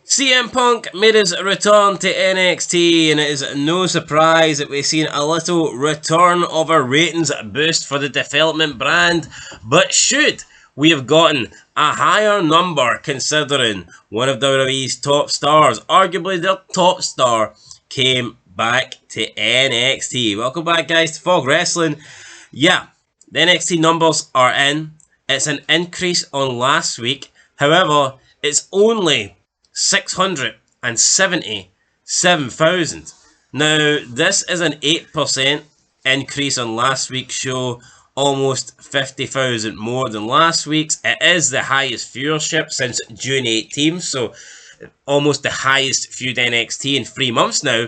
CM Punk made his return to NXT, and it is no surprise that we've seen a little return of a ratings boost for the development brand. But should we have gotten a higher number considering one of WWE's top stars, arguably their top star, came back to NXT? Welcome back, guys, to Fog Wrestling. Yeah, the NXT numbers are in. It's an increase on last week. However, it's only 677,000. Now, this is an 8% increase on last week's show, almost 50,000 more than last week's. It is the highest viewership since June 18th, so almost the highest viewed NXT in 3 months now.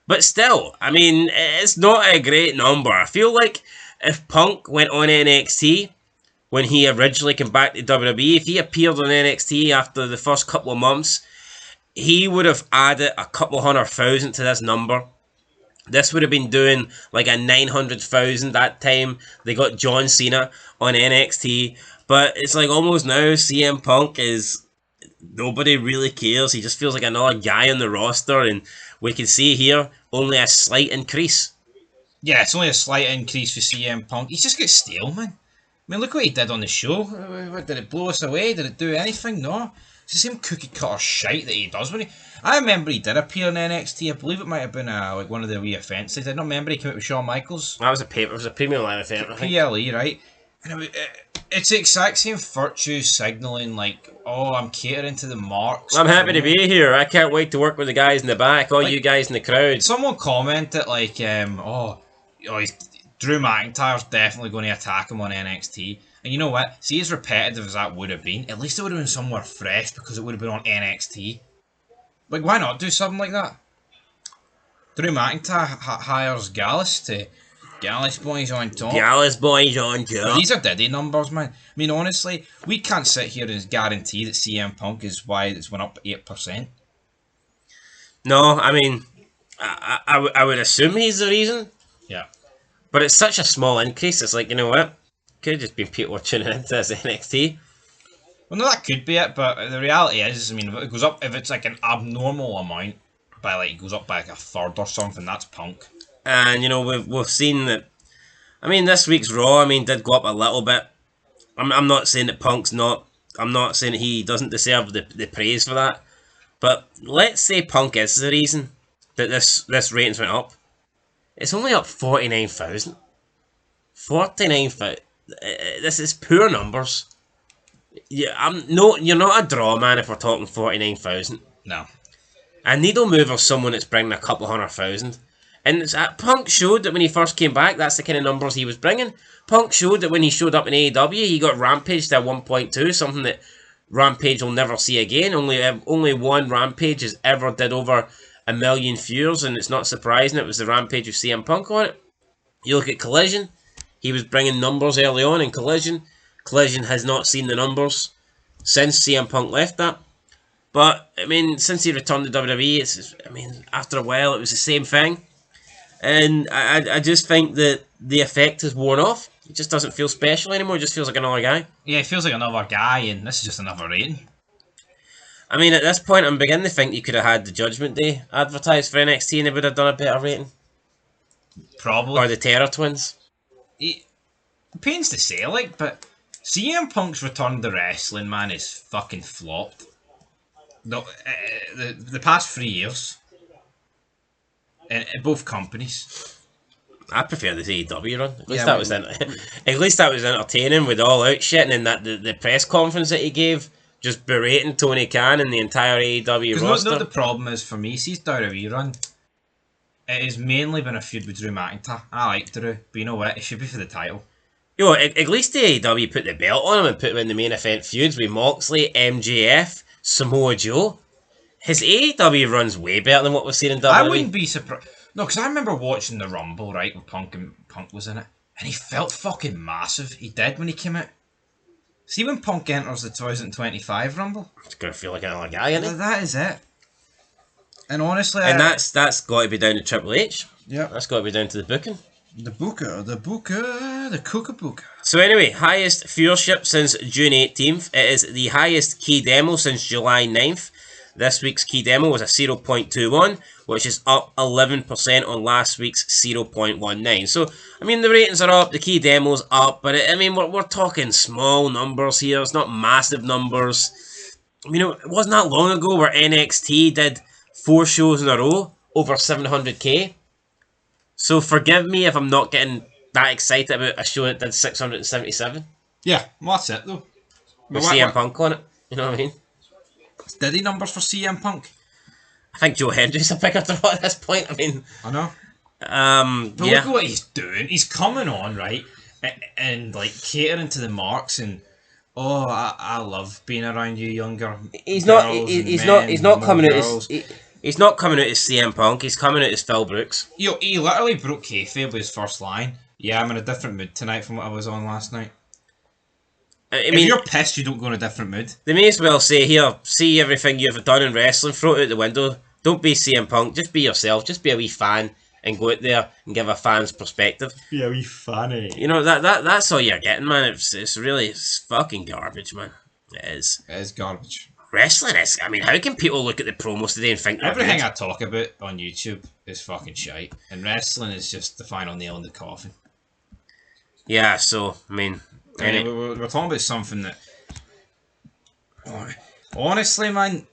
But still, I mean, it's not a great number. I feel like if Punk went on NXT when he originally came back to WWE, if he appeared on NXT after the first couple of months, he would have added a couple 100,000 to this number. This would have been doing like a 900,000 that time. They got John Cena on NXT, but it's like almost now CM Punk is, nobody really cares. He just feels like another guy on the roster, and we can see here only a slight increase. Yeah, it's only a slight increase for CM Punk. He's just got stale, man. I mean, look what he did on the show. Did it blow us away? Did it do anything? No. It's the same cookie cutter shite that he does. I remember he did appear in NXT. I believe it might have been like one of the wee events. I don't remember he came out with Shawn Michaels. That was a paper. It was a premium live event. PLE, right? And it's the exact same virtue signalling, like, oh, I'm catering to the marks. I'm happy to be here. I can't wait to work with the guys in the back. All like, you guys in the crowd. Someone commented like, Drew McIntyre's definitely going to attack him on NXT. And you know what? See, as repetitive as that would have been, at least it would have been somewhere fresh because it would have been on NXT. Like, why not do something like that? Drew McIntyre hires Gallus to Gallus Boys on top. Gallus Boys on top. Well, these are Diddy numbers, man. I mean, honestly, we can't sit here and guarantee that CM Punk is why it's went up 8%. No, I mean, I would assume he's the reason. Yeah. But it's such a small increase, it's like, you know what? Could have just been people tuning into this NXT. Well, no, that could be it, but the reality is, I mean, if it goes up, if it's like an abnormal amount, by like, it goes up by like a third or something, that's Punk. And, you know, we've seen that, I mean, this week's Raw, I mean, did go up a little bit. I'm not saying that Punk's not, I'm not saying that he doesn't deserve the praise for that. But let's say Punk is the reason that this ratings went up. It's only up 49,000. 49,000. This is poor numbers. Yeah, you're not a draw man if we're talking 49,000. No. A needle mover, someone that's bringing a couple 100,000. And Punk showed that when he first came back, that's the kind of numbers he was bringing. Punk showed that when he showed up in AEW, he got Rampage to 1.2, something that Rampage will never see again. Only one Rampage has ever did over 1 million viewers, and it's not surprising it was the Rampage with CM Punk on it. You look at Collision, he was bringing numbers early on in Collision. Collision has not seen the numbers since CM Punk left that. But, I mean, since he returned to WWE, after a while it was the same thing. And I just think that the effect has worn off. It just doesn't feel special anymore, it just feels like another guy. Yeah, it feels like another guy, and this is just another rating. I mean, at this point, I'm beginning to think you could have had the Judgment Day advertised for NXT and they would have done a better rating. Probably. Or the Terror Twins. It pains to say, like, but CM Punk's return to wrestling, man, is fucking flopped. No, the past 3 years. In both companies. I prefer the AEW run. At least that was entertaining with all out shit, and then the press conference that he gave, just berating Tony Khan and the entire AEW roster. No, the problem is, for me, see his WWE run, it has mainly been a feud with Drew McIntyre. I like Drew, but you know what? It should be for the title. You know, at least the AEW put the belt on him and put him in the main event feuds with Moxley, MJF, Samoa Joe. His AEW run's way better than what we've seen in WWE. I wouldn't be surprised. No, because I remember watching the Rumble, right, when Punk was in it, and he felt fucking massive. He did when he came out. See, when Punk enters the 2025 Rumble, it's gonna feel like another guy, isn't it? That is it. And honestly, that's got to be down to Triple H. Yeah, that's got to be down to the booking. The Booker. So anyway, highest viewership since June 18th. It is the highest key demo since July 9th. This week's key demo was a 0.21, which is up 11% on last week's 0.19. So, I mean, the ratings are up, the key demo's up, but I mean, we're talking small numbers here. It's not massive numbers. You know, it wasn't that long ago where NXT did 4 shows in a row over 700k. So forgive me if I'm not getting that excited about a show that did 677. Yeah, well, that's it though. With CM Punk on it. You know what I mean? Steady numbers for CM Punk. I think Joe Hendry's a bigger draw at this point. I mean, I know. But yeah. look at what he's doing. He's coming on, right? And like catering to the marks and I love being around you younger. He's not coming out as he's not coming out as CM Punk. He's coming out as Phil Brooks. Yo, he literally broke kayfabe with his first line. Yeah, I'm in a different mood tonight from what I was on last night. I mean, if you're pissed, you don't go in a different mood. They may as well say, here, see everything you've done in wrestling, throw it out the window. Don't be CM Punk, just be yourself, just be a wee fan and go out there and give a fan's perspective. Be a wee fanny. You know, that's all you're getting, man. It's fucking garbage, man. It is. It is garbage. Wrestling is, I mean, how can people look at the promos today and think everything good? I talk about on YouTube is fucking shite, and wrestling is just the final nail in the coffin. Yeah, so, I mean... we're talking about something that... honestly, man...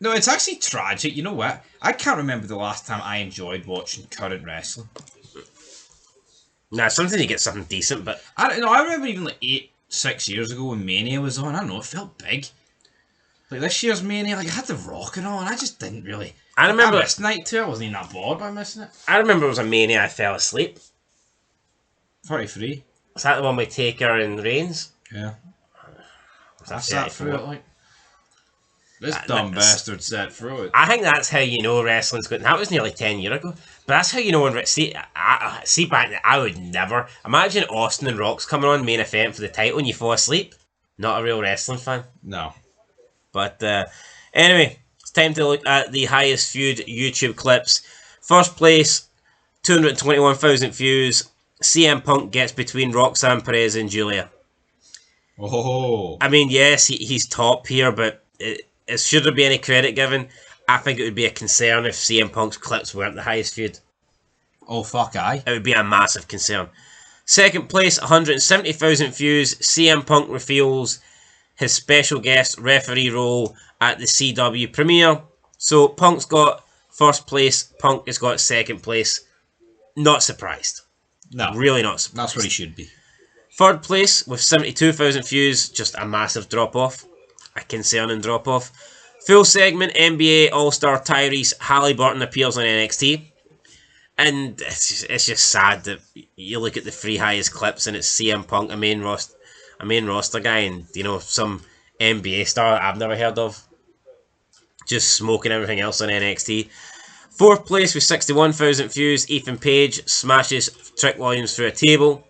No, it's actually tragic. You know what? I can't remember the last time I enjoyed watching current wrestling. Nah, sometimes you get something decent, but... I don't know, I remember even like 6 years ago when Mania was on. I don't know, it felt big. Like this year's Mania, like I had The Rock and all, and I just didn't really... I remember... I missed night 2, I wasn't even that bored by missing it. I remember it was a Mania I fell asleep. 43. Was that the one with Taker and Reigns? Yeah. I sat through it like... This dumb bastard sat through it. I think that's how you know wrestling's good. That was nearly 10 years ago. But that's how you know when... See back then, I would never... Imagine Austin and Rock's coming on main event for the title and you fall asleep. Not a real wrestling fan. No. But anyway, it's time to look at the highest viewed YouTube clips. First place, 221,000 views. CM Punk gets between Roxanne Perez and Julia. Oh. I mean, yes, he's top here, but should there be any credit given? I think it would be a concern if CM Punk's clips weren't the highest viewed. Oh, fuck aye. It would be a massive concern. Second place, 170,000 views. CM Punk reveals his special guest referee role at the CW premiere. So Punk's got first place, Punk has got second place. Not surprised. No. Really not surprised. That's where he should be. Third place with 72,000 views, just a massive drop-off. A concerning drop-off. Full segment, NBA All-Star Tyrese Halliburton appears on NXT. And it's just sad that you look at the 3 highest clips and it's CM Punk, a main roster guy, and you know, some NBA star that I've never heard of, just smoking everything else on NXT. Fourth place with 61,000 views, Ethan Page smashes Trick Williams through a table.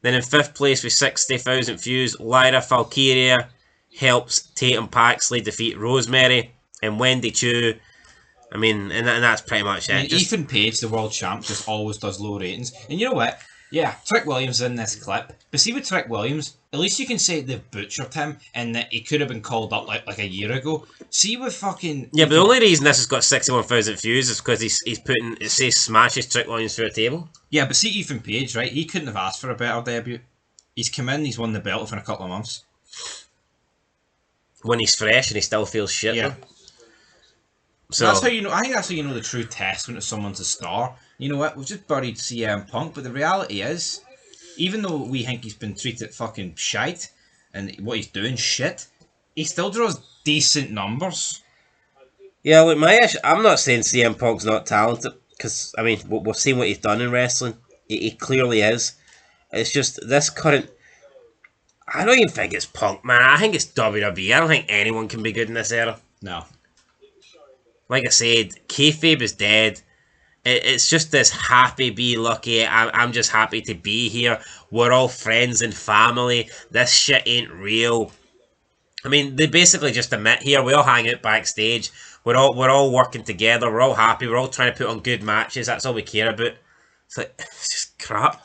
Then in fifth place with 60,000 views, Lyra Valkyria helps Tatum Paxley defeat Rosemary, and Wendy Chu. I mean, and that's pretty much it. I mean, Ethan Page, the world champ, just always does low ratings. And you know what? Yeah, Trick Williams in this clip. But see with Trick Williams, at least you can say they've butchered him and that he could have been called up like a year ago. See with fucking... Yeah, but the only reason this has got 61,000 views is because he's putting... It says smashes Trick Williams through a table. Yeah, but see Ethan Page, right? He couldn't have asked for a better debut. He's come in, he's won the belt within a couple of months. When he's fresh and he still feels shit. Yeah. Though. So that's how you know. I think that's how you know the true test when someone's a star. You know what? We've just buried CM Punk, but the reality is, even though we think he's been treated fucking shite and what he's doing shit, he still draws decent numbers. Yeah, look, my issue, I'm not saying CM Punk's not talented, because I mean we've seen what he's done in wrestling. He clearly is. It's just this current. I don't even think it's Punk, man. I think it's WWE. I don't think anyone can be good in this era. No. Like I said, kayfabe is dead. It's just this happy-be-lucky, I'm just happy to be here. We're all friends and family. This shit ain't real. I mean, they basically just admit here, we all hang out backstage. We're all working together. We're all happy. We're all trying to put on good matches. That's all we care about. It's like, it's just crap.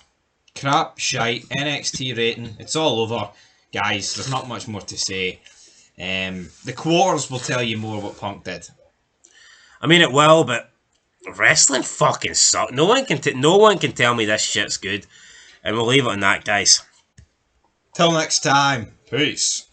Crap, shite, NXT rating. It's all over. Guys, there's not much more to say. The quarters will tell you more what Punk did. I mean, it will, but wrestling fucking sucks. No one can tell me this shit's good. And we'll leave it on that, guys. Till next time. Peace.